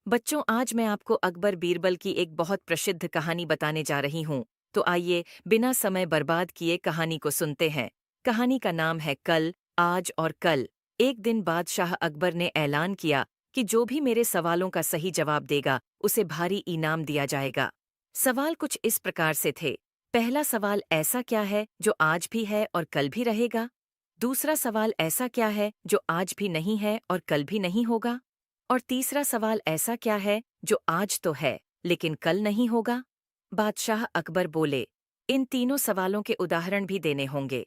बच्चों, आज मैं आपको अकबर बीरबल की एक बहुत प्रसिद्ध कहानी बताने जा रही हूँ। तो आइए, बिना समय बर्बाद किए कहानी को सुनते हैं। कहानी का नाम है कल, आज और कल। एक दिन बादशाह अकबर ने ऐलान किया कि जो भी मेरे सवालों का सही जवाब देगा, उसे भारी इनाम दिया जाएगा। सवाल कुछ इस प्रकार से थे। पहला सवाल, ऐसा क्या है जो आज भी है और कल भी रहेगा? दूसरा सवाल, ऐसा क्या है जो आज भी नहीं है और कल भी नहीं होगा? और तीसरा सवाल, ऐसा क्या है जो आज तो है लेकिन कल नहीं होगा? बादशाह अकबर बोले, इन तीनों सवालों के उदाहरण भी देने होंगे।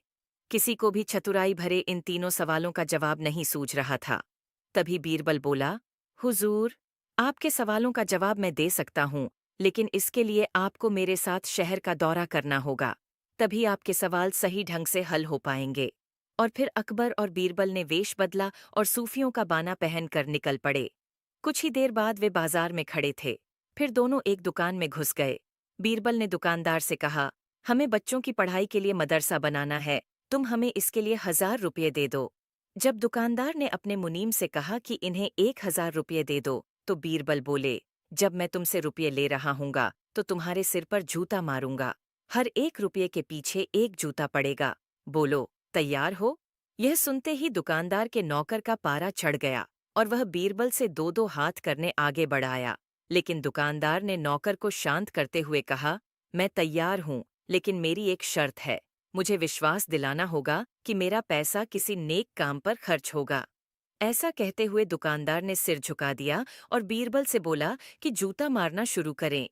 किसी को भी चतुराई भरे इन तीनों सवालों का जवाब नहीं सूझ रहा था। तभी बीरबल बोला, हुजूर, आपके सवालों का जवाब मैं दे सकता हूँ, लेकिन इसके लिए आपको मेरे साथ शहर का दौरा करना होगा। तभी आपके सवाल सही ढंग से हल हो पाएंगे। और फिर अकबर और बीरबल ने वेश बदला और सूफियों का बाना पहनकर निकल पड़े। कुछ ही देर बाद वे बाजार में खड़े थे। फिर दोनों एक दुकान में घुस गए। बीरबल ने दुकानदार से कहा, हमें बच्चों की पढ़ाई के लिए मदरसा बनाना है, तुम हमें इसके लिए 1,000 रुपये दे दो। जब दुकानदार ने अपने मुनीम से कहा कि इन्हें 1,000 रुपये दे दो, तो बीरबल बोले, जब मैं तुमसे रुपये ले रहा हूँगा तो तुम्हारे सिर पर जूता मारूंगा। हर 1 रुपये के पीछे एक जूता पड़ेगा। बोलो, तैयार हो? यह सुनते ही दुकानदार के नौकर का पारा चढ़ गया और वह बीरबल से दो दो हाथ करने आगे बढ़ाया। लेकिन दुकानदार ने नौकर को शांत करते हुए कहा, मैं तैयार हूँ, लेकिन मेरी एक शर्त है। मुझे विश्वास दिलाना होगा कि मेरा पैसा किसी नेक काम पर खर्च होगा। ऐसा कहते हुए दुकानदार ने सिर झुका दिया और बीरबल से बोला कि जूता मारना शुरू करें।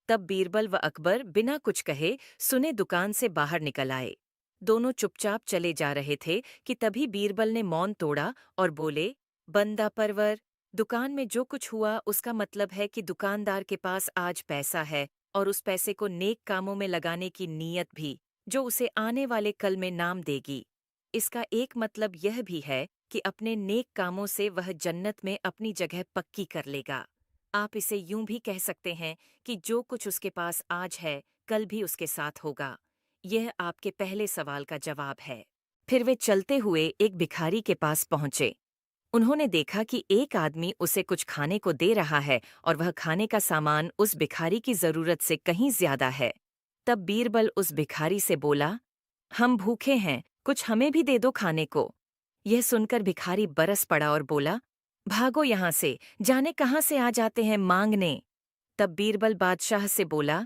तब बीरबल व अकबर बिना कुछ कहे सुने दुकान से बाहर निकल आए। दोनों चुपचाप चले जा रहे थे कि तभी बीरबल ने मौन तोड़ा और बोले, बंदा परवर, दुकान में जो कुछ हुआ उसका मतलब है कि दुकानदार के पास आज पैसा है और उस पैसे को नेक कामों में लगाने की नीयत भी, जो उसे आने वाले कल में नाम देगी। इसका एक मतलब यह भी है कि अपने नेक कामों से वह जन्नत में अपनी जगह पक्की कर लेगा। आप इसे यूं भी कह सकते हैं कि जो कुछ उसके पास आज है, कल भी उसके साथ होगा। यह आपके पहले सवाल का जवाब है। फिर वे चलते हुए एक भिखारी के पास पहुंचे। उन्होंने देखा कि एक आदमी उसे कुछ खाने को दे रहा है और वह खाने का सामान उस भिखारी की जरूरत से कहीं ज्यादा है। तब बीरबल उस भिखारी से बोला, हम भूखे हैं, कुछ हमें भी दे दो खाने को। यह सुनकर भिखारी बरस पड़ा और बोला, भागो यहाँ से, जाने कहाँ से आ जाते हैं मांगने। तब बीरबल बादशाह से बोला,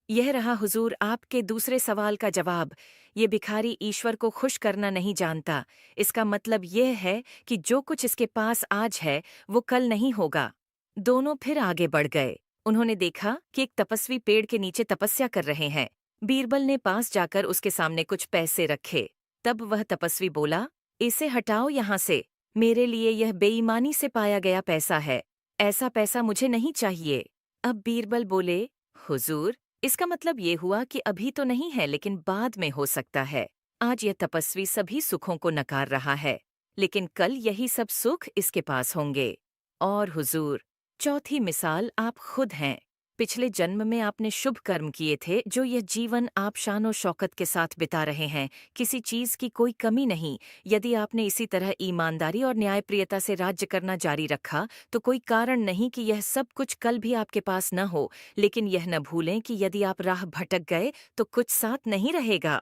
यह रहा हुजूर आपके दूसरे सवाल का जवाब। ये भिखारी ईश्वर को खुश करना नहीं जानता। इसका मतलब यह है कि जो कुछ इसके पास आज है, वो कल नहीं होगा। दोनों फिर आगे बढ़ गए। उन्होंने देखा कि एक तपस्वी पेड़ के नीचे तपस्या कर रहे हैं। बीरबल ने पास जाकर उसके सामने कुछ पैसे रखे। तब वह तपस्वी बोला, इसे हटाओ यहाँ से। मेरे लिए यह बेईमानी से पाया गया पैसा है। ऐसा पैसा मुझे नहीं चाहिए। अब बीरबल बोले, हुजूर, इसका मतलब ये हुआ कि अभी तो नहीं है, लेकिन बाद में हो सकता है। आज यह तपस्वी सभी सुखों को नकार रहा है, लेकिन कल यही सब सुख इसके पास होंगे। और हुजूर, चौथी मिसाल आप खुद हैं। पिछले जन्म में आपने शुभ कर्म किए थे, जो यह जीवन आप शानो शौकत के साथ बिता रहे हैं। किसी चीज की कोई कमी नहीं। यदि आपने इसी तरह ईमानदारी और न्यायप्रियता से राज्य करना जारी रखा, तो कोई कारण नहीं कि यह सब कुछ कल भी आपके पास न हो। लेकिन यह न भूलें कि यदि आप राह भटक गए, तो कुछ साथ नहीं रहेगा।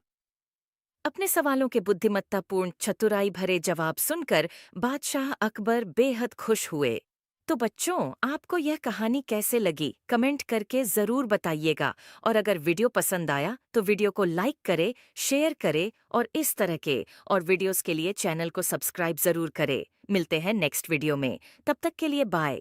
अपने सवालों के बुद्धिमत्तापूर्ण चतुराई भरे जवाब सुनकर बादशाह अकबर बेहद खुश हुए। तो बच्चों, आपको यह कहानी कैसे लगी, कमेंट करके जरूर बताइएगा। और अगर वीडियो पसंद आया तो वीडियो को लाइक करे, शेयर करे और इस तरह के और वीडियोस के लिए चैनल को सब्सक्राइब जरूर करे। मिलते हैं नेक्स्ट वीडियो में। तब तक के लिए बाय।